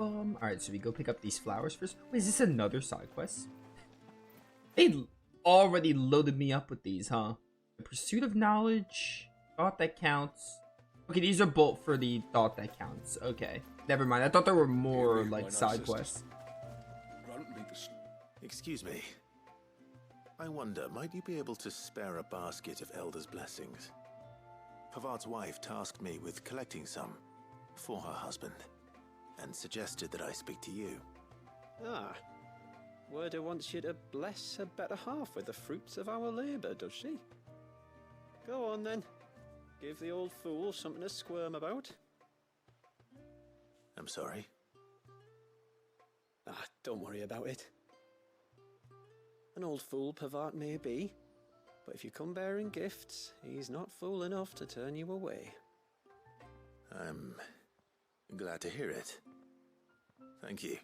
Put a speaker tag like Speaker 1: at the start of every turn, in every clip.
Speaker 1: Alright, so we go pick up these flowers first. Wait, is this another side quest? They already loaded me up with these, huh? The pursuit of knowledge, thought that counts. Okay, these are both for the thought that counts. Okay, never mind. I thought there were more like side quests.
Speaker 2: Excuse me. I wonder, might you be able to spare a basket of Elder's blessings? Pavard's wife tasked me with collecting some for her husband, and suggested that I speak to you.
Speaker 3: Ah, Werder wants you to bless her better half with the fruits of our labour, does she? Go on then. Give the old fool something to squirm about.
Speaker 2: I'm sorry.
Speaker 3: Ah, don't worry about it. An old fool Pavard may be, but if you come bearing gifts, he's not fool enough to turn you away.
Speaker 2: I'm glad to hear it. Thank you.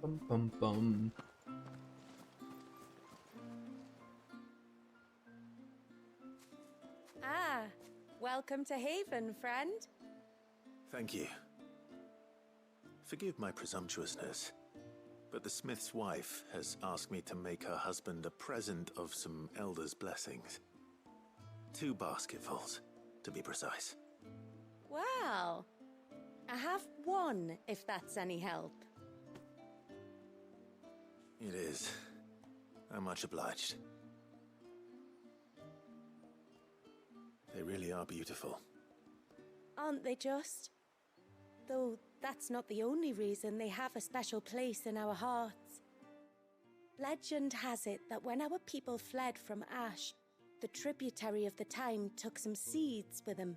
Speaker 1: Bum bum bum.
Speaker 4: Ah, welcome to Haven, friend.
Speaker 2: Thank you. Forgive my presumptuousness, but the smith's wife has asked me to make her husband a present of some Elder's blessings. 2 basketfuls, to be precise.
Speaker 4: Well, I have one, if that's any help.
Speaker 2: It is. I'm much obliged. They really are beautiful.
Speaker 4: Aren't they just? Though that's not the only reason they have a special place in our hearts. Legend has it that when our people fled from Ash, the tributary of the time took some seeds with them.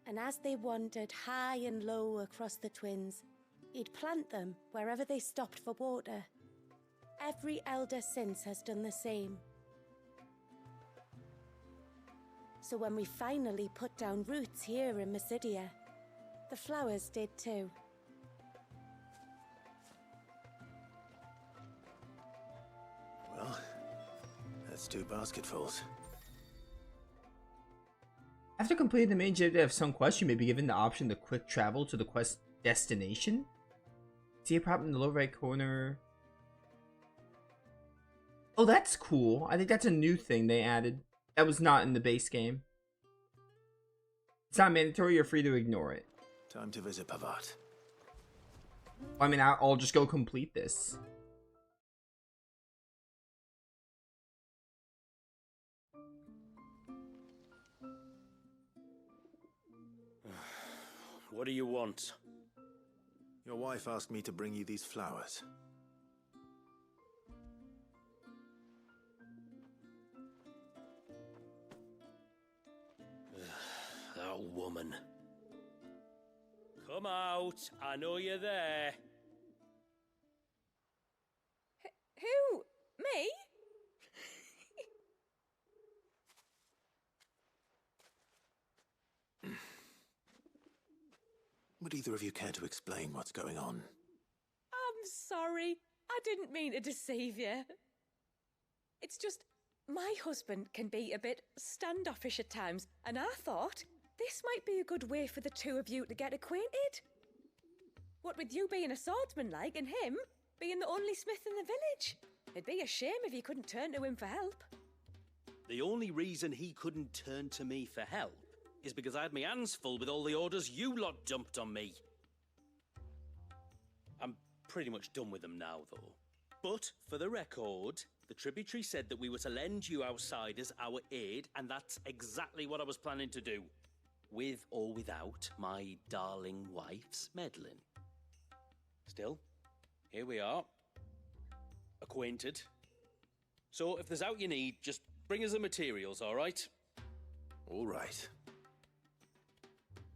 Speaker 4: And as they wandered high and low across the Twins, he'd plant them wherever they stopped for water. Every elder since has done the same. So when we finally put down roots here in Mysidia, the flowers did too.
Speaker 2: Well, that's 2 basketfuls.
Speaker 1: After completing the main objective of some quest, you may be given the option to quick travel to the quest destination. See a prop in the lower right corner. Oh, that's cool. I think that's a new thing they added. That was not in the base game. It's not mandatory. You're free to ignore it.
Speaker 2: Time to visit Pavard.
Speaker 1: I mean, I'll just go complete this.
Speaker 5: What do you want?
Speaker 2: Your wife asked me to bring you these flowers.
Speaker 5: That woman. Come out. I know you're there.
Speaker 4: Who? Me?
Speaker 2: Would either of you care to explain what's going on?
Speaker 4: I'm sorry. I didn't mean to deceive you. It's just, my husband can be a bit standoffish at times, and I thought this might be a good way for the two of you to get acquainted. What with you being a swordsman like, and him being the only smith in the village. It'd be a shame if you couldn't turn to him for help.
Speaker 5: The only reason he couldn't turn to me for help is because I had my hands full with all the orders you lot dumped on me. I'm pretty much done with them now, though. But, for the record, the tributary said that we were to lend you outsiders our aid, and that's exactly what I was planning to do. With or without my darling wife's meddling. Still, here we are. Acquainted. So, if there's out you need, just bring us the materials, all right?
Speaker 2: All right.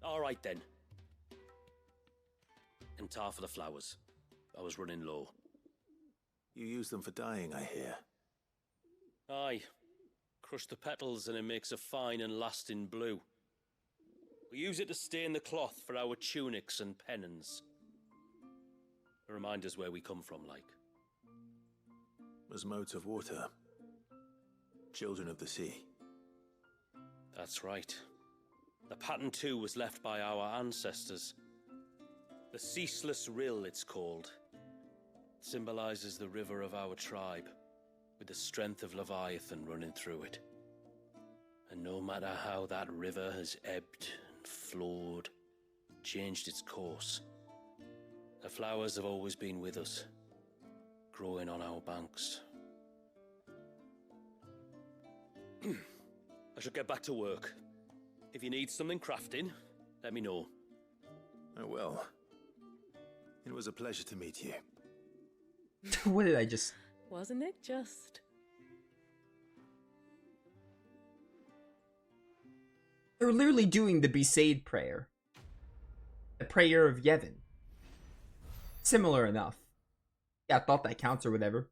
Speaker 5: All right, then. And tar for the flowers. I was running low.
Speaker 2: You use them for dyeing, I hear.
Speaker 5: Aye. Crush the petals and it makes a fine and lasting blue. We use it to stain the cloth for our tunics and pennons. Remind us where we come from, like.
Speaker 2: As modes of water. Children of the sea.
Speaker 5: That's right. The pattern too was left by our ancestors. The Ceaseless Rill, it's called. It symbolizes the river of our tribe, with the strength of Leviathan running through it. And no matter how that river has ebbed and flowed, changed its course, the flowers have always been with us, growing on our banks. I should get back to work. If you need something crafting, let me know.
Speaker 2: I will. It was a pleasure to meet you.
Speaker 1: What did I just...
Speaker 6: Wasn't it just?
Speaker 1: They're literally doing the Besaid prayer. The prayer of Yevon. Similar enough. Yeah, I thought that counts or whatever.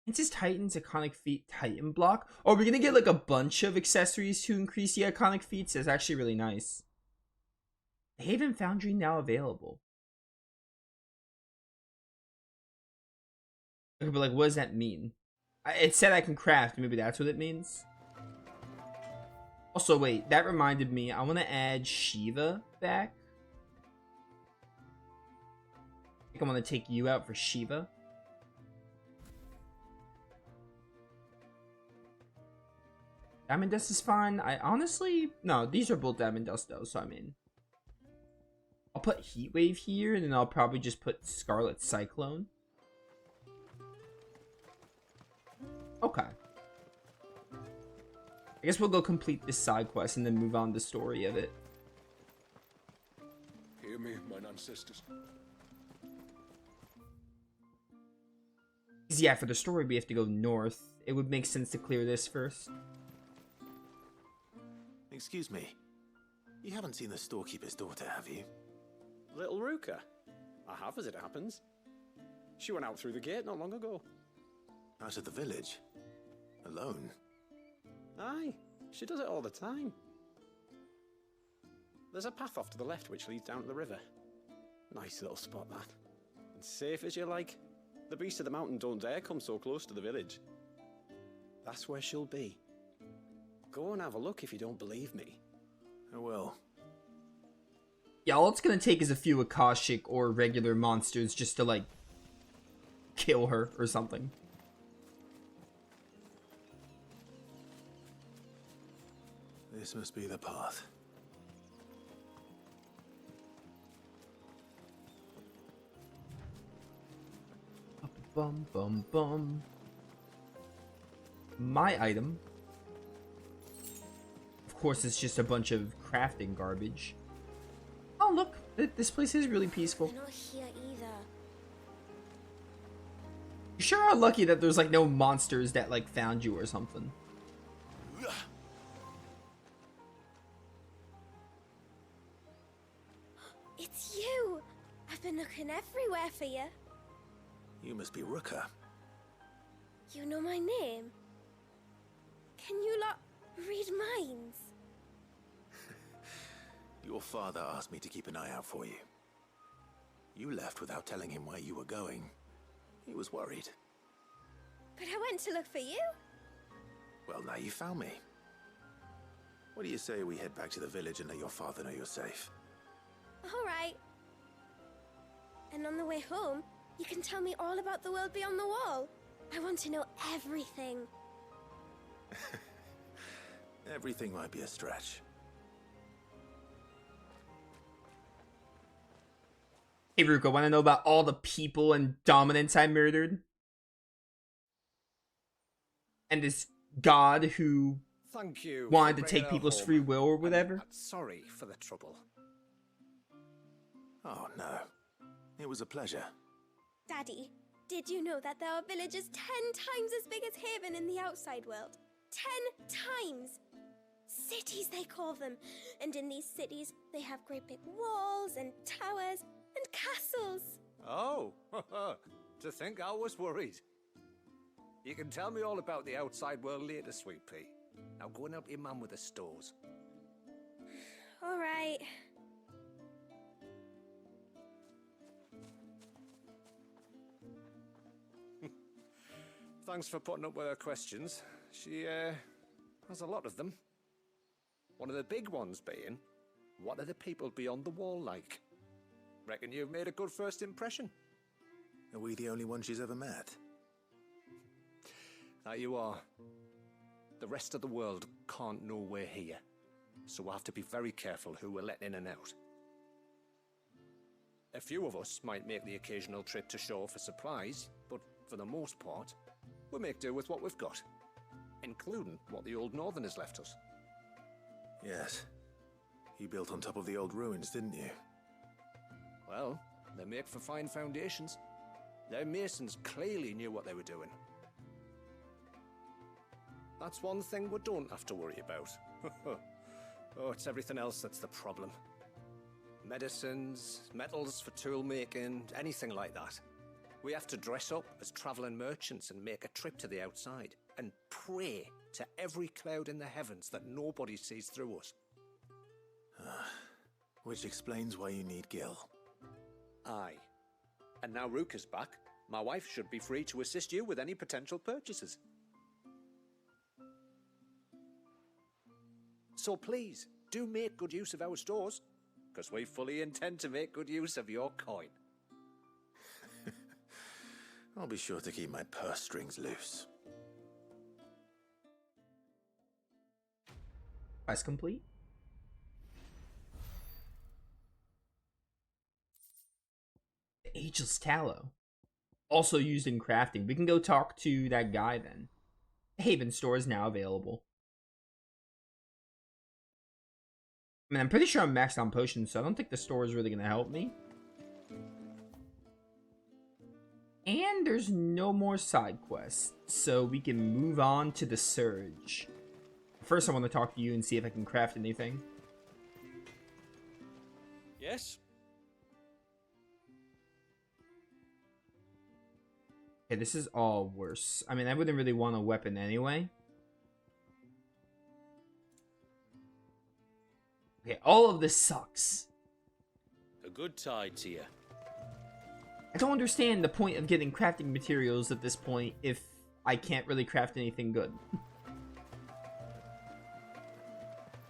Speaker 1: Princess Titan's iconic feat Titan block. Oh, we're gonna get like a bunch of accessories to increase the iconic feats. That's actually really nice. Haven Foundry now available. Okay, but like, what does that mean? It said I can craft. Maybe that's what it means. Also, wait, that reminded me. I want to add Shiva back. I think I'm going to take you out for Shiva. Diamond Dust is fine. I honestly... No, these are both Diamond Dust though, so I mean... I'll put Heat Wave here, and then I'll probably just put Scarlet Cyclone. Okay. I guess we'll go complete this side quest and then move on to the story of it.
Speaker 7: Hear me, mine ancestors.
Speaker 1: Because yeah, for the story we have to go north. It would make sense to clear this first.
Speaker 2: Excuse me. You haven't seen the storekeeper's daughter, have you?
Speaker 3: Little Ruka? I have, as it happens. She went out through the gate not long ago.
Speaker 2: Out of the village? Alone?
Speaker 3: Aye, she does it all the time. There's a path off to the left which leads down to the river. Nice little spot, that. And safe as you like. The beasts of the mountain don't dare come so close to the village. That's where she'll be. Go and have a look if you don't believe me.
Speaker 2: I will.
Speaker 1: Yeah, all it's gonna take is a few Akashic or regular monsters just to, like, kill her or something.
Speaker 2: This must be the path.
Speaker 1: Bum bum bum. My item. Of course, it's just a bunch of crafting garbage. Oh look, this place is really peaceful.
Speaker 4: They're not here either.
Speaker 1: You sure are lucky that there's like no monsters that like found you or something.
Speaker 4: It's you! I've been looking everywhere for you.
Speaker 2: You must be Ruka.
Speaker 4: You know my name? Can you lot read minds?
Speaker 2: Your father asked me to keep an eye out for you. You left without telling him where you were going. He was worried.
Speaker 4: But I went to look for you.
Speaker 2: Well, now you found me. What do you say we head back to the village and let your father know you're safe?
Speaker 4: All right. And on the way home, you can tell me all about the world beyond the wall. I want to know everything.
Speaker 2: Everything might be a stretch.
Speaker 1: Hey Ruka, want to know about all the people and dominants I murdered? And this god who
Speaker 7: Thank you.
Speaker 1: wanted
Speaker 7: for
Speaker 1: to
Speaker 7: bringing
Speaker 1: take
Speaker 7: her
Speaker 1: people's
Speaker 7: home.
Speaker 1: free will or whatever?
Speaker 7: I'm sorry for the trouble.
Speaker 2: Oh no. It was a pleasure.
Speaker 4: Daddy, did you know that there are villages 10 times as big as Haven in the outside world? 10 times! Cities, they call them. And in these cities, they have great big walls and towers and castles.
Speaker 7: Oh, to think I was worried. You can tell me all about the outside world later, Sweet Pea. Now go and help your mum with the stores.
Speaker 4: All right.
Speaker 7: Thanks for putting up with her questions. She, has a lot of them. One of the big ones being, what are the people beyond the wall like? Reckon you've made a good first impression?
Speaker 2: Are we the only one she's ever met?
Speaker 7: That you are. The rest of the world can't know we're here, so we'll have to be very careful who we're letting in and out. A few of us might make the occasional trip to shore for supplies, but for the most part, we make do with what we've got, including what the old Northerners left us.
Speaker 2: Yes. You built on top of the old ruins, didn't you?
Speaker 7: Well, they make for fine foundations. Their masons clearly knew what they were doing. That's one thing we don't have to worry about. Oh, it's everything else that's the problem. Medicines, metals for tool making, anything like that. We have to dress up as travelling merchants and make a trip to the outside and pray to every cloud in the heavens that nobody sees through us.
Speaker 2: Which explains why you need Gil.
Speaker 7: Aye. And now Rook is back, my wife should be free to assist you with any potential purchases. So please, do make good use of our stores, because we fully intend to make good use of your coin.
Speaker 2: I'll be sure to keep my purse strings loose.
Speaker 1: Quest complete. The Ageless Tallow. Also used in crafting. We can go talk to that guy then. The Haven store is now available. I mean, I'm pretty sure I'm maxed on potions, so I don't think the store is really going to help me. And there's no more side quests, so we can move on to the Surge. First, I want to talk to you and see if I can craft anything.
Speaker 5: Yes?
Speaker 1: Okay, this is all worse. I mean, I wouldn't really want a weapon anyway. Okay, all of this sucks.
Speaker 5: A good tide to you.
Speaker 1: I don't understand the point of getting crafting materials at this point if I can't really craft anything good.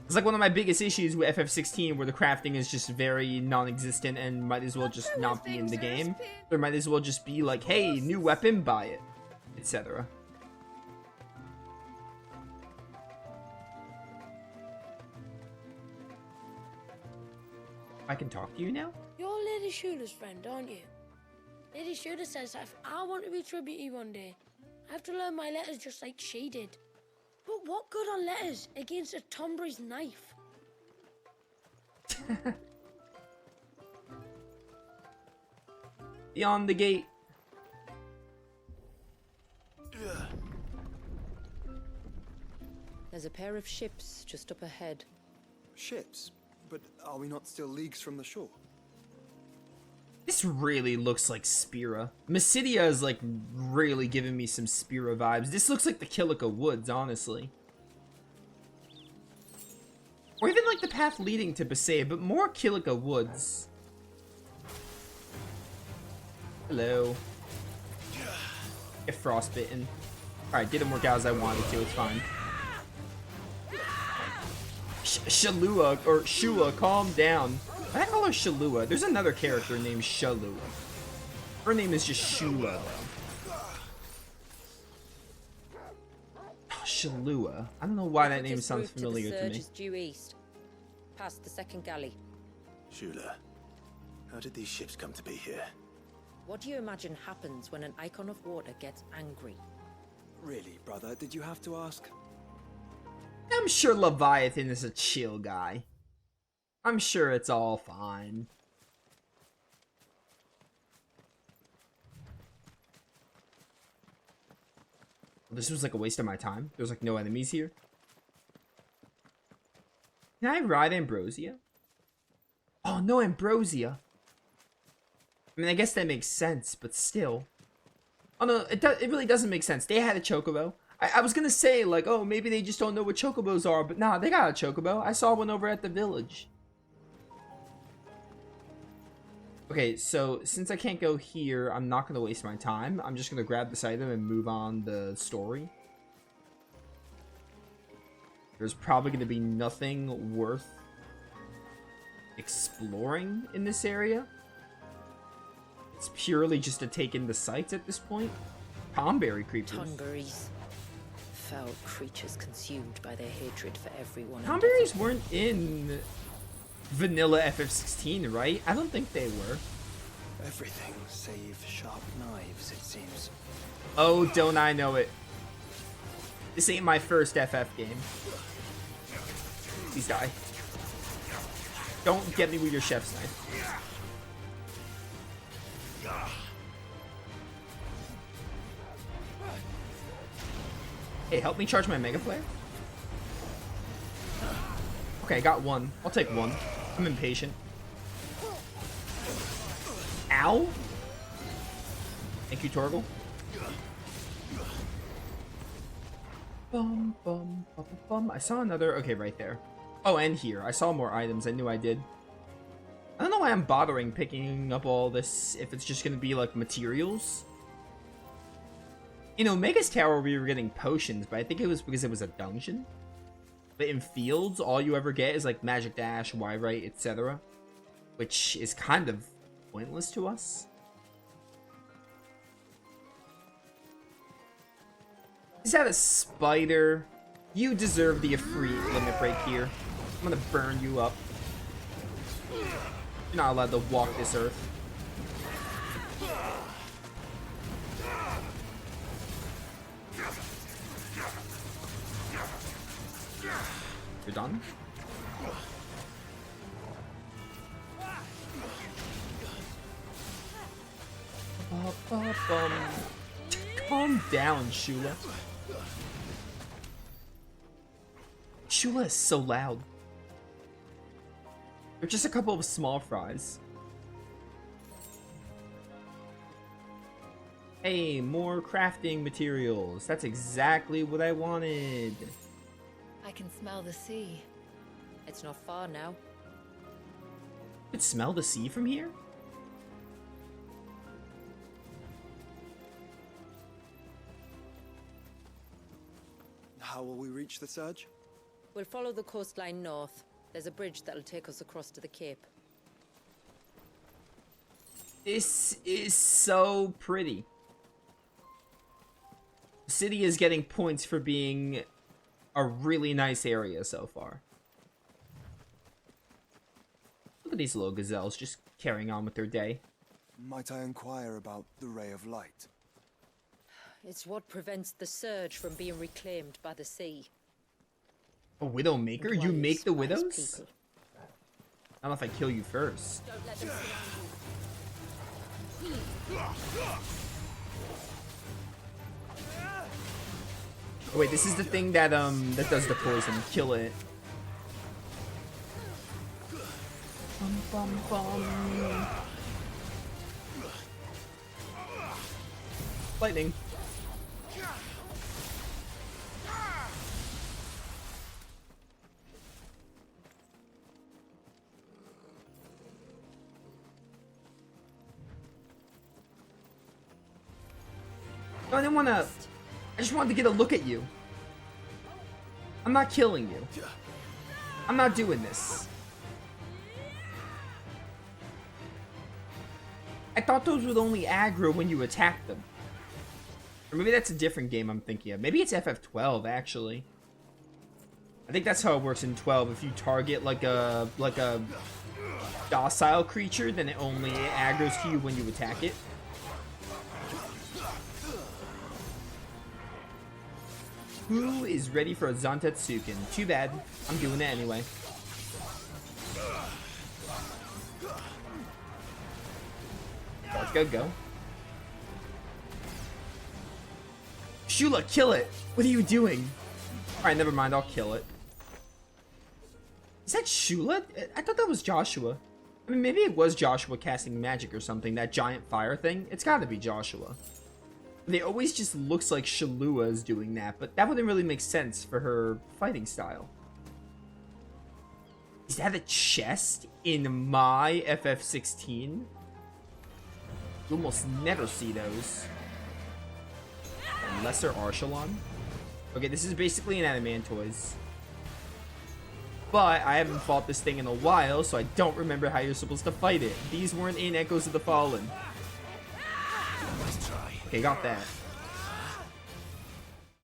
Speaker 1: It's like one of my biggest issues with FF16 where the crafting is just very non-existent and might as well just not be in the game. Or might as well just be like, hey, new weapon, buy it, etc. I can talk to you now?
Speaker 8: You're Lady Shula's friend, aren't you? Lady Shula says that if I want to be tributary one day, I have to learn my letters just like she did. But what good are letters against a Tombry's knife?
Speaker 1: Beyond the gate.
Speaker 9: There's a pair of ships just up ahead.
Speaker 10: Ships? But are we not still leagues from the shore?
Speaker 1: This really looks like Spira. Mysidia is like really giving me some Spira vibes. This looks like the Kilika Woods, honestly. Or even like the path leading to Basay, but more Kilika Woods. Hello. Get frostbitten. Alright, didn't work out as I wanted to, it's fine. Shalua, or Shula, calm down. Why do I call her Shalua? There's another character named Shalua. Her name is just Shula, though. Shalua. I don't know why that name sounds familiar to me.
Speaker 9: Is due east, past the second galley.
Speaker 2: Shula, how did these ships come to be here?
Speaker 9: What do you imagine happens when an icon of water gets angry?
Speaker 10: Really, brother, did you have to ask?
Speaker 1: I'm sure Leviathan is a chill guy. I'm sure it's all fine. This was like a waste of my time. There's like no enemies here. Can I ride Ambrosia? Oh, no Ambrosia. I mean, I guess that makes sense, but still. Oh no, it really doesn't make sense. They had a Chocobo. I was gonna say, like, oh, maybe they just don't know what Chocobos are, but nah, they got a Chocobo. I saw one over at the village. Okay, so since I can't go here, I'm not gonna waste my time. I'm just gonna grab this item and move on the story. there's probably going to be nothing worth exploring in this area. It's purely just to take in the sights at this point. Tomberry creepers.
Speaker 9: Tonberries. Foul creatures consumed by their hatred for everyone.
Speaker 1: Tomberries weren't in vanilla FF16, right? I don't think they were.
Speaker 10: Everything save sharp knives, it seems.
Speaker 1: Oh, don't I know it. This ain't my first FF game. Please die. Don't get me with your chef's knife. Hey, help me charge my Mega Flare. Okay, I got one. I'll take one. I'm impatient. Ow! Thank you, Torgal. Bum, bum, bum, bum. I saw another... Okay, right there. Oh, and here. I saw more items. I knew I did. I don't know why I'm bothering picking up all this if it's just going to be, like, materials. In Omega's Tower, we were getting potions, but I think it was because it was a dungeon. But in Fields, all you ever get is, like, Magic Dash, Y-Right, etc. Which is kind of pointless to us. Is that a spider? You deserve the free limit break here. I'm gonna burn you up. You're not allowed to walk this earth. You're done? Calm down, Shula. Shula is so loud. They're just a couple of small fries. Hey, more crafting materials. That's exactly what I wanted.
Speaker 9: I can smell the sea. It's not far now.
Speaker 1: You could smell the sea from here?
Speaker 10: How will we reach the surge?
Speaker 9: We'll follow the coastline north. There's a bridge that'll take us across to the cape.
Speaker 1: This is so pretty. The city is getting points for being a really nice area so far. Look at these little gazelles just carrying on with their day.
Speaker 10: Might I inquire about the Ray of Light?
Speaker 9: It's what prevents the surge from being reclaimed by the sea.
Speaker 1: A widow maker? You make the widows?
Speaker 9: People.
Speaker 1: I don't know if I kill you first.
Speaker 9: Don't let them
Speaker 1: Oh wait, this is the thing that that does the poison. Kill it. Bum, bum, bum. Lightning. No, I didn't want to... I just wanted to get a look at you. I'm not killing you. I'm not doing this. I thought those would only aggro when you attack them. Or maybe that's a different game I'm thinking of. Maybe it's FF12, actually. I think that's how it works in 12. If you target like a docile creature, then it only aggroes to you when you attack it. Who is ready for a Zantetsuken? Too bad. I'm doing it anyway. Let's go. Shula, kill it! What are you doing? Alright, never mind. I'll kill it. Is that Shula? I thought that was Joshua. I mean, maybe it was Joshua casting magic or something. That giant fire thing. It's gotta be Joshua. It always just looks like Shalua is doing that, but that wouldn't really make sense for her fighting style. Is that a chest in my FF16? You almost never see those. Lesser Arshalon? Okay, this is basically an Animantoys. But I haven't fought this thing in a while, so I don't remember how you're supposed to fight it. These weren't in Echoes of the Fallen.
Speaker 2: Let's try.
Speaker 1: Okay, got that.